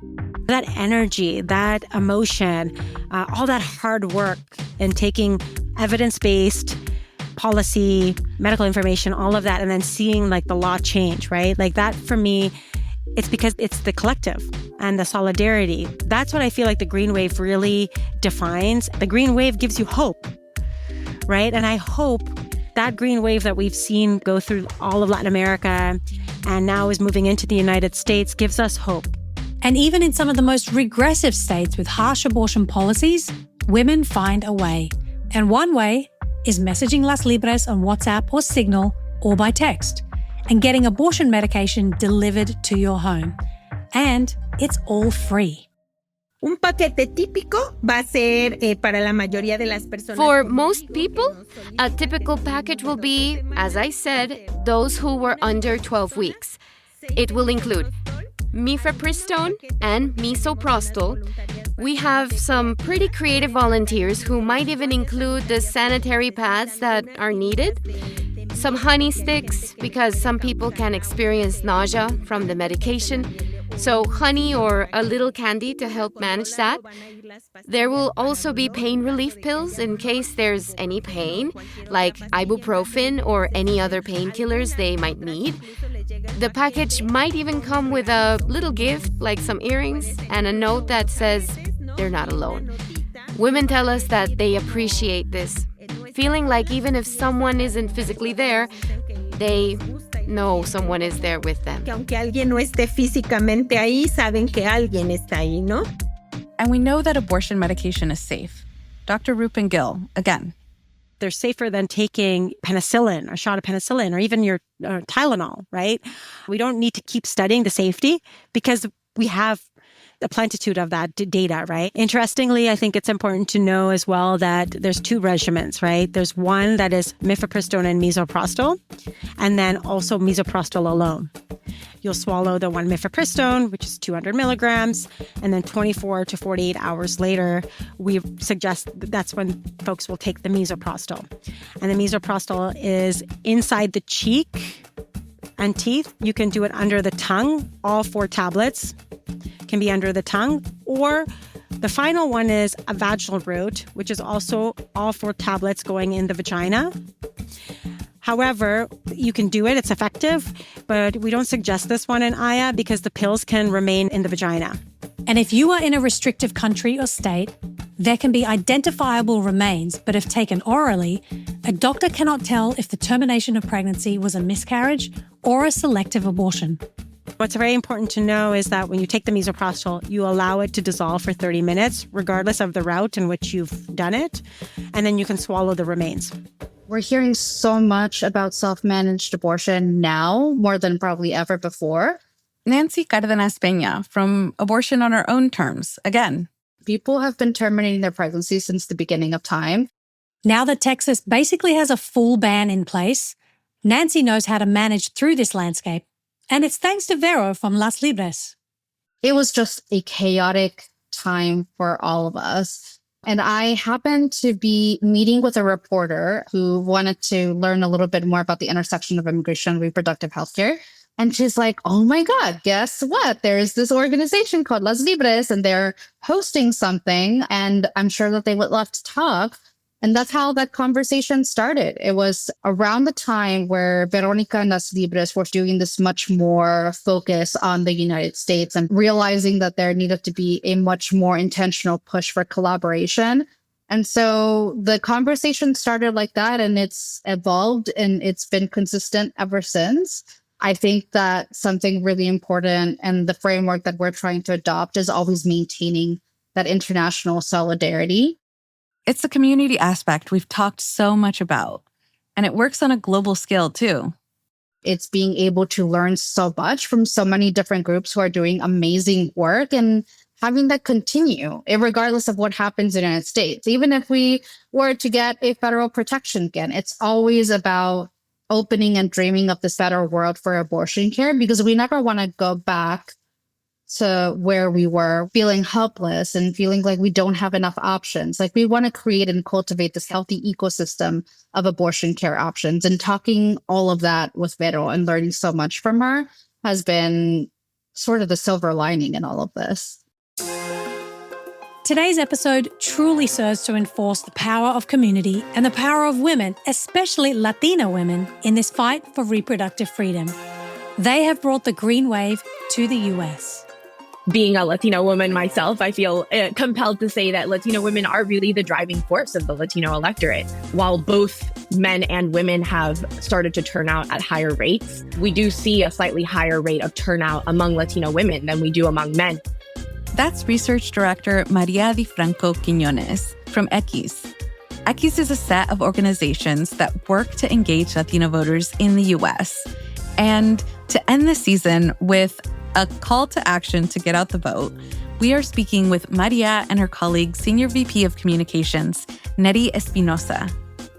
That energy, that emotion, all that hard work in taking evidence-based, policy, medical information, all of that, and then seeing like the law change, right? Like that for me, it's because it's the collective and the solidarity. That's what I feel like the green wave really defines. The green wave gives you hope, right? And I hope that green wave that we've seen go through all of Latin America and now is moving into the United States gives us hope. And even in some of the most regressive states with harsh abortion policies, women find a way. And one way is messaging Las Libres on WhatsApp or Signal or by text and getting abortion medication delivered to your home. And it's all free. Un paquete típico va a ser para la mayoría de las personas. For most people, a typical package will be, as I said, those who were under 12 weeks. It will include mifepristone and misoprostol. We have some pretty creative volunteers who might even include the sanitary pads that are needed. Some honey sticks, because some people can experience nausea from the medication. So honey or a little candy to help manage that. There will also be pain relief pills in case there's any pain, like ibuprofen or any other painkillers they might need. The package might even come with a little gift, like some earrings, and a note that says they're not alone. Women tell us that they appreciate this, feeling like even if someone isn't physically there, they know someone is there with them. Que aunque alguien no esté físicamente ahí, saben que alguien está ahí, ¿no? And we know that abortion medication is safe. Dr. Roopan Gill, again. They're safer than taking penicillin, a shot of penicillin, or even your Tylenol, right? We don't need to keep studying the safety because we have a plenitude of that data, right? Interestingly, I think it's important to know as well that there's two regimens, right? There's one that is mifepristone and misoprostol, and then also misoprostol alone. You'll swallow the one mifepristone, which is 200 milligrams, and then 24 to 48 hours later, we suggest that's when folks will take the misoprostol. And the misoprostol is inside the cheek and teeth. You can do it under the tongue. All 4 tablets can be under the tongue, or the final one is a vaginal route, which is also all 4 tablets going in the vagina. However, you can do it, it's effective, but we don't suggest this one in Aya because the pills can remain in the vagina. And if you are in a restrictive country or state, there can be identifiable remains, but if taken orally, a doctor cannot tell if the termination of pregnancy was a miscarriage or a selective abortion. What's very important to know is that when you take the misoprostol, you allow it to dissolve for 30 minutes, regardless of the route in which you've done it, and then you can swallow the remains. We're hearing so much about self-managed abortion now, more than probably ever before. Nancy Cárdenas Peña from Abortion on Our Own Terms, again. People have been terminating their pregnancy since the beginning of time. Now that Texas basically has a full ban in place, Nancy knows how to manage through this landscape. And it's thanks to Vero from Las Libres. It was just a chaotic time for all of us. And I happened to be meeting with a reporter who wanted to learn a little bit more about the intersection of immigration and reproductive health care. And she's like, oh my God, guess what? There's this organization called Las Libres and they're hosting something. And I'm sure that they would love to talk. And that's how that conversation started. It was around the time where Verónica and Las Libres were doing this much more focus on the United States and realizing that there needed to be a much more intentional push for collaboration. And so the conversation started like that, and it's evolved and it's been consistent ever since. I think that something really important and the framework that we're trying to adopt is always maintaining that international solidarity. It's the community aspect we've talked so much about, and it works on a global scale too. It's being able to learn so much from so many different groups who are doing amazing work and having that continue, regardless of what happens in the United States. Even if we were to get a federal protection again, it's always about opening and dreaming of this better world for abortion care, because we never want to go back to where we were, feeling helpless and feeling like we don't have enough options. Like, we want to create and cultivate this healthy ecosystem of abortion care options. And talking all of that with Vero and learning so much from her has been sort of the silver lining in all of this. Today's episode truly serves to enforce the power of community and the power of women, especially Latina women, in this fight for reproductive freedom. They have brought the green wave to the U.S. Being a Latino woman myself, I feel compelled to say that Latino women are really the driving force of the Latino electorate. While both men and women have started to turn out at higher rates, we do see a slightly higher rate of turnout among Latino women than we do among men. That's Research Director Maria de Franco Quiñonez from Equis. Equis is a set of organizations that work to engage Latino voters in the U.S. And to end the season with a call to action to get out the vote, we are speaking with Maria and her colleague, Senior VP of Communications, Nery Espinosa.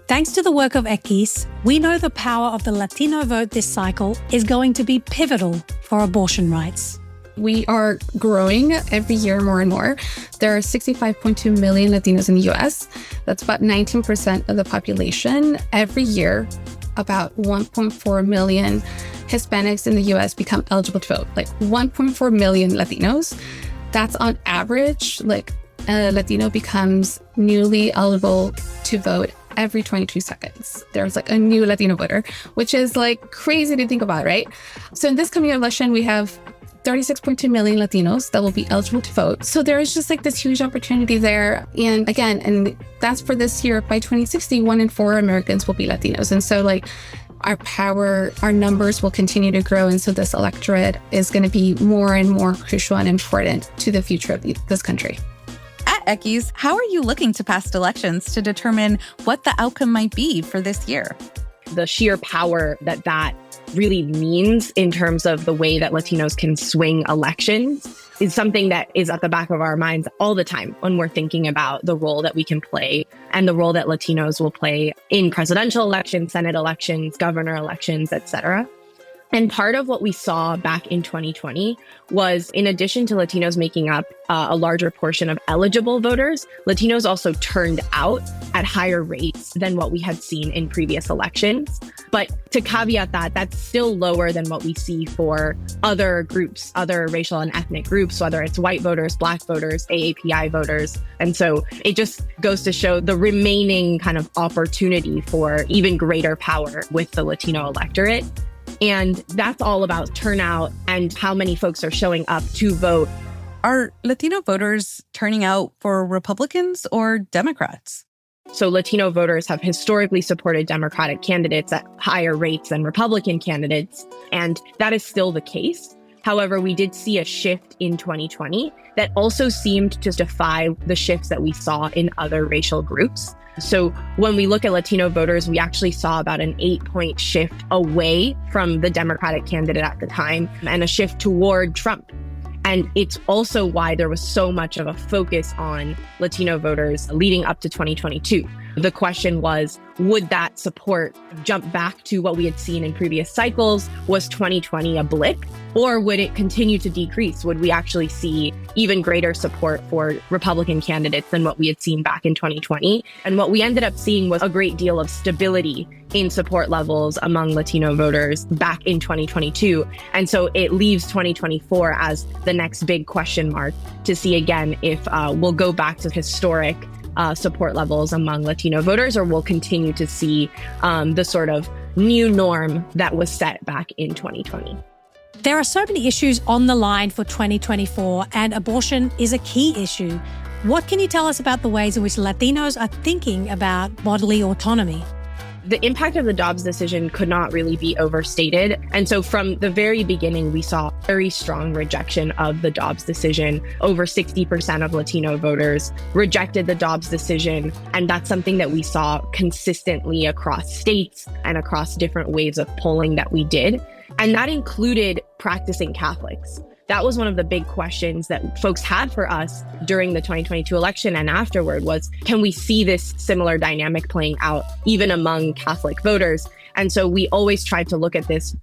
Thanks to the work of Equis, we know the power of the Latino vote this cycle is going to be pivotal for abortion rights. We are growing every year more and more. There are 65.2 million Latinos in the US. That's about 19% of the population. Every year, about 1.4 million Hispanics in the US become eligible to vote. Like 1.4 million Latinos. That's on average, like a Latino becomes newly eligible to vote every 22 seconds. There's like a new Latino voter, which is like crazy to think about, right? So in this coming election, we have 36.2 million Latinos that will be eligible to vote. So there is just like this huge opportunity there. And again, and that's for this year. By 2060, 1 in 4 Americans will be Latinos. And so like our power, our numbers will continue to grow. And so this electorate is going to be more and more crucial and important to the future of this country. At Equis, how are you looking to past elections to determine what the outcome might be for this year? The sheer power that really means in terms of the way that Latinos can swing elections is something that is at the back of our minds all the time when we're thinking about the role that we can play and the role that Latinos will play in presidential elections, Senate elections, governor elections, etc. And part of what we saw back in 2020 was, in addition to Latinos making up a larger portion of eligible voters, Latinos also turned out at higher rates than what we had seen in previous elections. But to caveat that, that's still lower than what we see for other groups, other racial and ethnic groups, whether it's white voters, Black voters, AAPI voters. And so it just goes to show the remaining kind of opportunity for even greater power with the Latino electorate. And that's all about turnout and how many folks are showing up to vote. Are Latino voters turning out for Republicans or Democrats? So Latino voters have historically supported Democratic candidates at higher rates than Republican candidates, and that is still the case. However, we did see a shift in 2020 that also seemed to defy the shifts that we saw in other racial groups. So when we look at Latino voters, we actually saw about an 8-point shift away from the Democratic candidate at the time and a shift toward Trump. And it's also why there was so much of a focus on Latino voters leading up to 2022. The question was, would that support jump back to what we had seen in previous cycles? Was 2020 a blip? Or would it continue to decrease? Would we actually see even greater support for Republican candidates than what we had seen back in 2020? And what we ended up seeing was a great deal of stability in support levels among Latino voters back in 2022. And so it leaves 2024 as the next big question mark to see again if we'll go back to historic support levels among Latino voters, or we'll continue to see the sort of new norm that was set back in 2020. There are so many issues on the line for 2024, and abortion is a key issue. What can you tell us about the ways in which Latinos are thinking about bodily autonomy? The impact of the Dobbs decision could not really be overstated. And so from the very beginning, we saw very strong rejection of the Dobbs decision. Over 60% of Latino voters rejected the Dobbs decision. And that's something that we saw consistently across states and across different waves of polling that we did. And that included practicing Catholics. That was one of the big questions that folks had for us during the 2022 election and afterward was, can we see this similar dynamic playing out even among Catholic voters? And so we always tried to look at this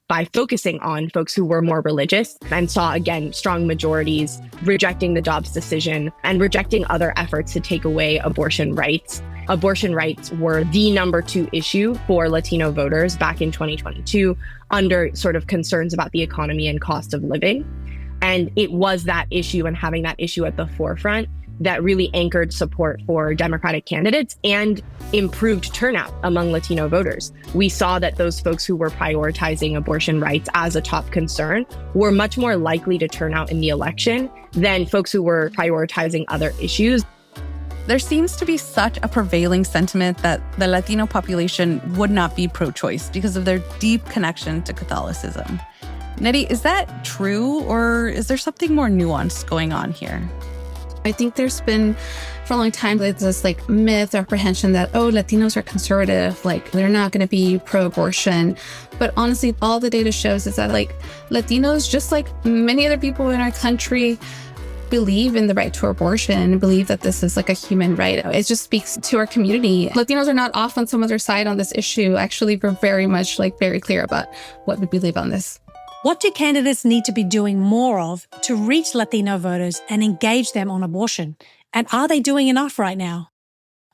by focusing on folks who were more religious and saw, again, strong majorities rejecting the Dobbs decision and rejecting other efforts to take away abortion rights. Abortion rights were the number 2 issue for Latino voters back in 2022 under sort of concerns about the economy and cost of living. And it was that issue and having that issue at the forefront that really anchored support for Democratic candidates and improved turnout among Latino voters. We saw that those folks who were prioritizing abortion rights as a top concern were much more likely to turn out in the election than folks who were prioritizing other issues. There seems to be such a prevailing sentiment that the Latino population would not be pro-choice because of their deep connection to Catholicism. Nery, is that true, or is there something more nuanced going on here? I think there's been, for a long time, this myth or apprehension that, Latinos are conservative, they're not going to be pro-abortion. But honestly, all the data shows is that Latinos, just like many other people in our country, believe in the right to abortion, believe that this is a human right. It just speaks to our community. Latinos are not off on some other side on this issue. Actually, we're very much very clear about what we believe on this. What do candidates need to be doing more of to reach Latino voters and engage them on abortion? And are they doing enough right now?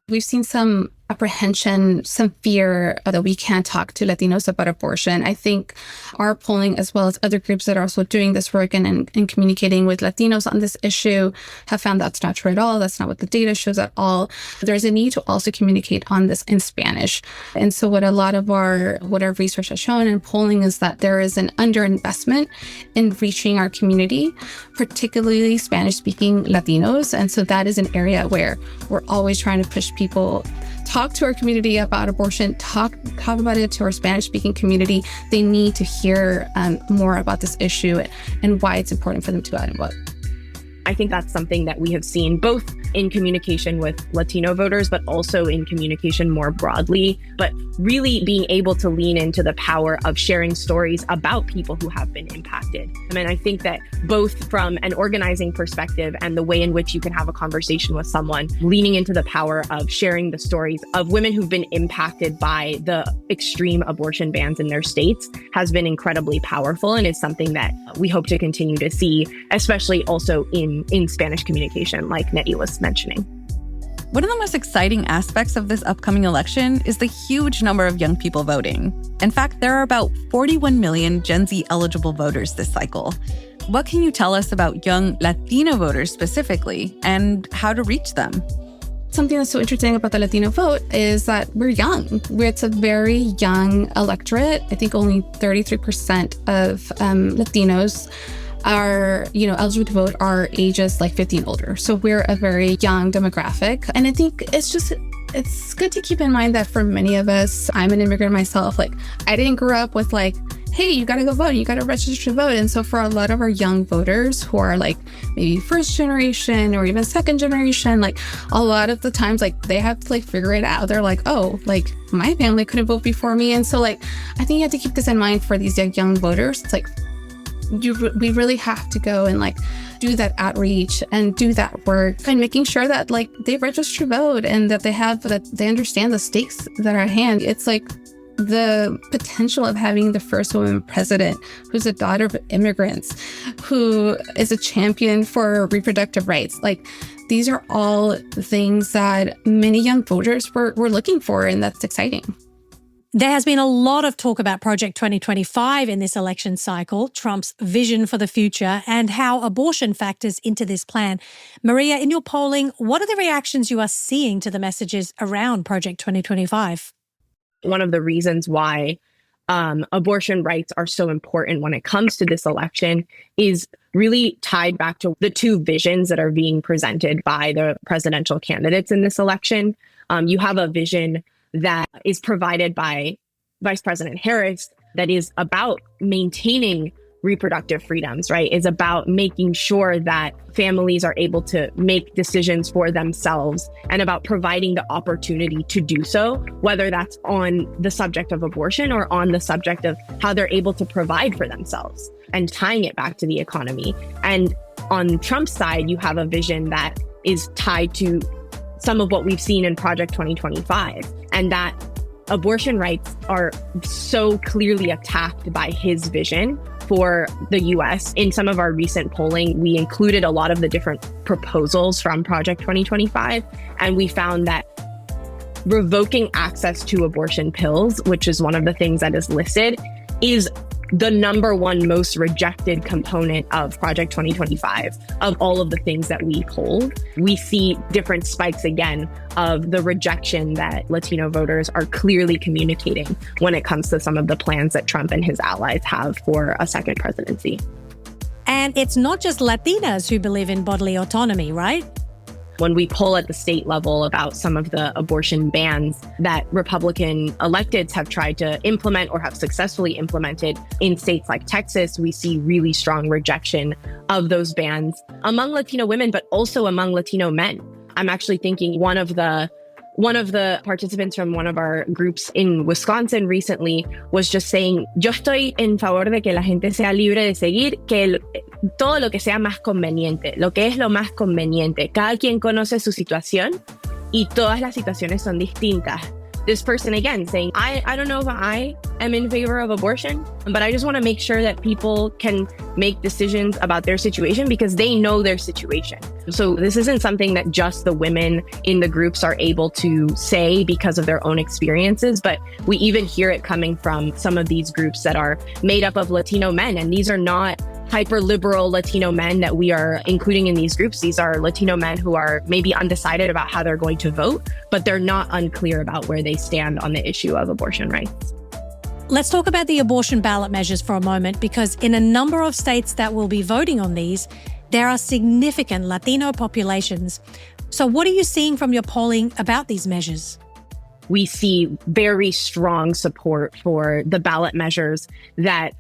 We've seen some apprehension, some fear that we can't talk to Latinos about abortion. I think our polling, as well as other groups that are also doing this work and communicating with Latinos on this issue, have found that's not true at all. That's not what the data shows at all. There's a need to also communicate on this in Spanish. And so what a lot of our research has shown in polling is that there is an underinvestment in reaching our community, particularly Spanish-speaking Latinos. And so that is an area where we're always trying to push people, talk to our community about abortion, talk about it to our Spanish-speaking community. They need to hear more about this issue and why it's important for them to go out and vote. I think that's something that we have seen both in communication with Latino voters, but also in communication more broadly, but really being able to lean into the power of sharing stories about people who have been impacted. I think that both from an organizing perspective and the way in which you can have a conversation with someone, leaning into the power of sharing the stories of women who've been impacted by the extreme abortion bans in their states has been incredibly powerful, and is something that we hope to continue to see, especially also in Spanish communication, like Nery was mentioning. One of the most exciting aspects of this upcoming election is the huge number of young people voting. In fact, there are about 41 million Gen Z eligible voters this cycle. What can you tell us about young Latino voters specifically and how to reach them? Something that's so interesting about the Latino vote is that we're young. It's a very young electorate. I think only 33% of Latinos are, eligible to vote are ages 50 and older. So we're a very young demographic. And I think it's good to keep in mind that for many of us, I'm an immigrant myself, I didn't grow up with hey, you got to go vote, you got to register to vote. And so for a lot of our young voters who are maybe first generation or even second generation, a lot of the times, they have to figure it out. They're my family couldn't vote before me. And so I think you have to keep this in mind for these young voters. It's we really have to go and do that outreach and do that work and making sure that they register to vote and that they understand the stakes that are at hand. It's the potential of having the first woman president who's a daughter of immigrants, who is a champion for reproductive rights. These are all things that many young voters were looking for, and that's exciting. There has been a lot of talk about Project 2025 in this election cycle, Trump's vision for the future, and how abortion factors into this plan. Maria, in your polling, what are the reactions you are seeing to the messages around Project 2025? One of the reasons why abortion rights are so important when it comes to this election is really tied back to the two visions that are being presented by the presidential candidates in this election. You have a vision that is provided by Vice President Harris that is about maintaining reproductive freedoms, right? Is about making sure that families are able to make decisions for themselves and about providing the opportunity to do so, whether that's on the subject of abortion or on the subject of how they're able to provide for themselves, and tying it back to the economy. And on Trump's side, you have a vision that is tied to some of what we've seen in Project 2025, and that abortion rights are so clearly attacked by his vision for the U.S. In some of our recent polling, we included a lot of the different proposals from Project 2025, and we found that revoking access to abortion pills, which is one of the things that is listed, is the number one most rejected component of Project 2025, of all of the things that we hold. We see different spikes again of the rejection that Latino voters are clearly communicating when it comes to some of the plans that Trump and his allies have for a second presidency. And it's not just Latinas who believe in bodily autonomy, right? When we poll at the state level about some of the abortion bans that Republican electeds have tried to implement or have successfully implemented in states like Texas, we see really strong rejection of those bans among Latino women, but also among Latino men. I'm actually thinking one of the participants from one of our groups in Wisconsin recently was just saying, yo estoy en favor de que la gente sea libre de seguir, que todo lo que sea más conveniente, lo que es lo más conveniente. Cada quien conoce su situación y todas las situaciones son distintas. This person again saying, I don't know if I am in favor of abortion, but I just want to make sure that people can make decisions about their situation because they know their situation. So this isn't something that just the women in the groups are able to say because of their own experiences, but we even hear it coming from some of these groups that are made up of Latino men. And these are not hyper-liberal Latino men that we are including in these groups. These are Latino men who are maybe undecided about how they're going to vote, but they're not unclear about where they stand on the issue of abortion rights. Let's talk about the abortion ballot measures for a moment, because in a number of states that will be voting on these, there are significant Latino populations. So what are you seeing from your polling about these measures? We see very strong support for the ballot measures that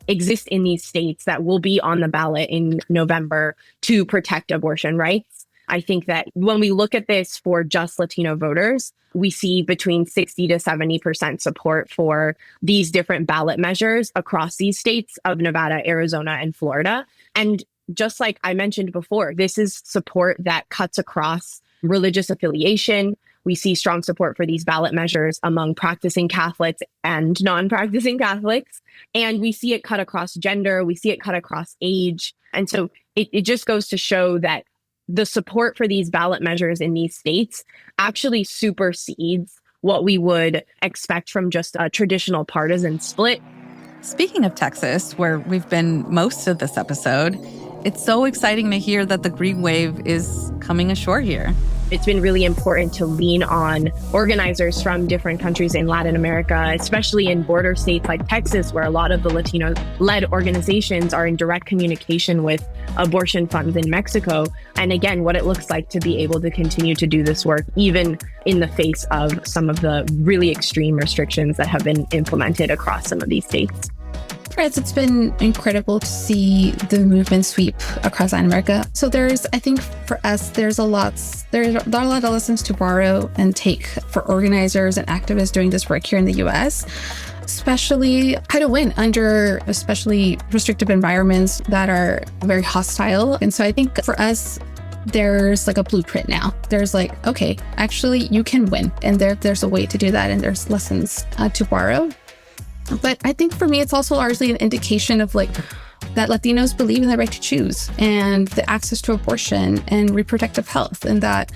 exist in these states that will be on the ballot in November to protect abortion rights. I think that when we look at this for just Latino voters, we see between 60 to 70% support for these different ballot measures across these states of Nevada, Arizona, and Florida. And just like I mentioned before, this is support that cuts across religious affiliation. We see strong support for these ballot measures among practicing Catholics and non-practicing Catholics. And we see it cut across gender. We see it cut across age. And so it just goes to show that the support for these ballot measures in these states actually supersedes what we would expect from just a traditional partisan split. Speaking of Texas, where we've been most of this episode, it's so exciting to hear that the green wave is coming ashore here. It's been really important to lean on organizers from different countries in Latin America, especially in border states like Texas, where a lot of the Latino-led organizations are in direct communication with abortion funds in Mexico. And again, what it looks like to be able to continue to do this work, even in the face of some of the really extreme restrictions that have been implemented across some of these states. It's been incredible to see the movement sweep across Latin America. So I think for us, there's a lot of lessons to borrow and take for organizers and activists doing this work here in the US, especially how to win under especially restrictive environments that are very hostile. And so I think for us, there's like a blueprint now. There's like, okay, actually you can win. And there's a way to do that. And there's lessons to borrow. But I think for me, it's also largely an indication of like that Latinos believe in the right to choose and the access to abortion and reproductive health. And that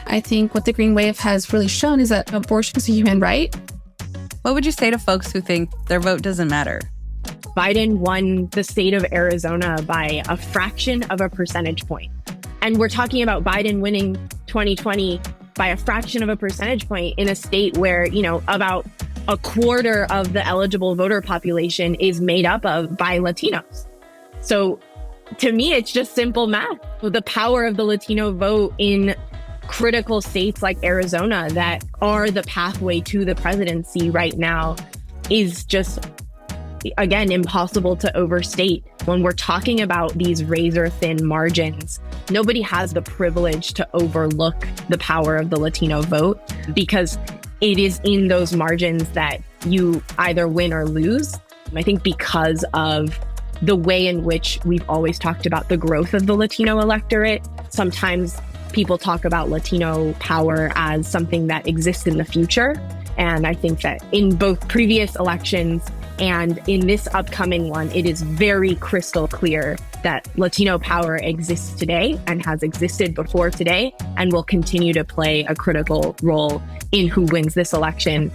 I think what the Green Wave has really shown is that abortion is a human right. What would you say to folks who think their vote doesn't matter? Biden won the state of Arizona by a fraction of a percentage point. And we're talking about Biden winning 2020 by a fraction of a percentage point in a state where, about a quarter of the eligible voter population is made up by Latinos. So to me, it's just simple math. The power of the Latino vote in critical states like Arizona that are the pathway to the presidency right now is just, again, impossible to overstate. When we're talking about these razor-thin margins, nobody has the privilege to overlook the power of the Latino vote because it is in those margins that you either win or lose. I think because of the way in which we've always talked about the growth of the Latino electorate, sometimes people talk about Latino power as something that exists in the future. And I think that in both previous elections and in this upcoming one, it is very crystal clear that Latino power exists today and has existed before today and will continue to play a critical role in who wins this election.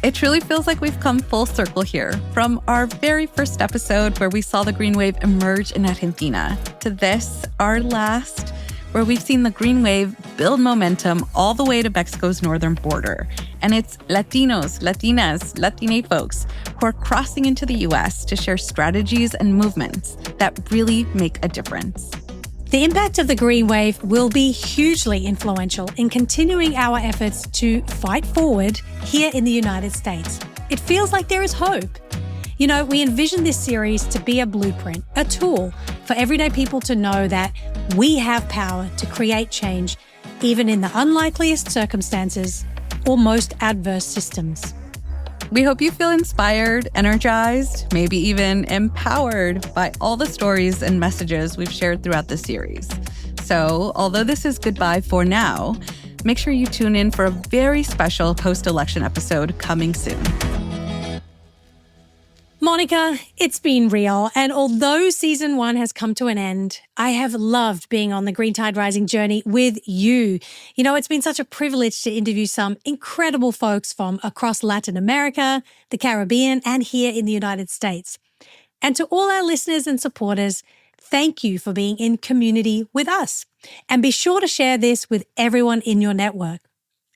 It truly feels like we've come full circle here, from our very first episode where we saw the green wave emerge in Argentina, to this, our last, where we've seen the green wave build momentum all the way to Mexico's northern border. And it's Latinos, Latinas, Latine folks who are crossing into the U.S. to share strategies and movements that really make a difference. The impact of the green wave will be hugely influential in continuing our efforts to fight forward here in the United States. It feels like there is hope. You know, we envision this series to be a blueprint, a tool for everyday people to know that we have power to create change, even in the unlikeliest circumstances or most adverse systems. We hope you feel inspired, energized, maybe even empowered by all the stories and messages we've shared throughout the series. So, although this is goodbye for now, make sure you tune in for a very special post-election episode coming soon. Monica, it's been real, and although season 1 has come to an end, I have loved being on the Green Tide Rising journey with you. You know, it's been such a privilege to interview some incredible folks from across Latin America, the Caribbean, and here in the United States. And to all our listeners and supporters, thank you for being in community with us. And be sure to share this with everyone in your network.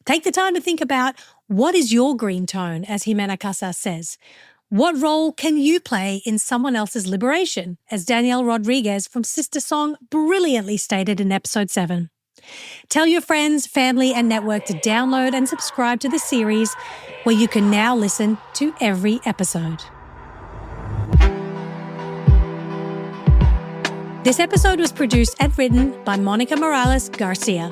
Take the time to think about, what is your green tone, as Jimena Casas says? What role can you play in someone else's liberation, as Danielle Rodriguez from Sister Song brilliantly stated in episode 7? Tell your friends, family, and network to download and subscribe to the series, where you can now listen to every episode. This episode was produced and written by Monica Morales Garcia.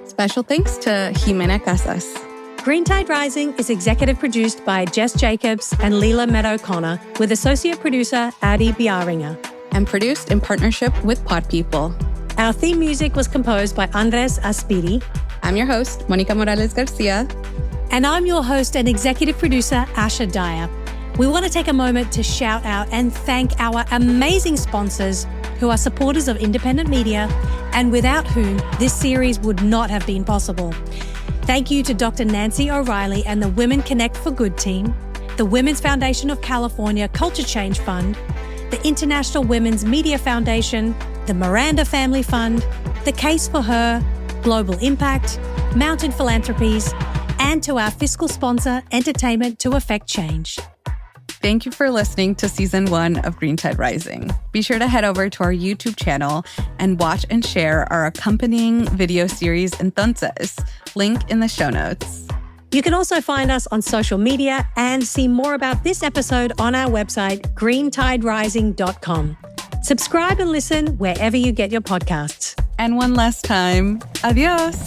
Special thanks to Jimena Casas. Green Tide Rising is executive produced by Jess Jacobs and Leela Meadow-Connor, with associate producer Adi Biaringer. And produced in partnership with Pod People. Our theme music was composed by Andres Aspiri. I'm your host, Monica Morales Garcia. And I'm your host and executive producer, Asha Dyer. We want to take a moment to shout out and thank our amazing sponsors who are supporters of independent media and without whom this series would not have been possible. Thank you to Dr. Nancy O'Reilly and the Women Connect for Good team, the Women's Foundation of California Culture Change Fund, the International Women's Media Foundation, the Miranda Family Fund, The Case for Her, Global Impact, Mountain Philanthropies, and to our fiscal sponsor, Entertainment to Effect Change. Thank you for listening to Season 1 of Green Tide Rising. Be sure to head over to our YouTube channel and watch and share our accompanying video series, Entonces, link in the show notes. You can also find us on social media and see more about this episode on our website, greentiderising.com. Subscribe and listen wherever you get your podcasts. And one last time, adios.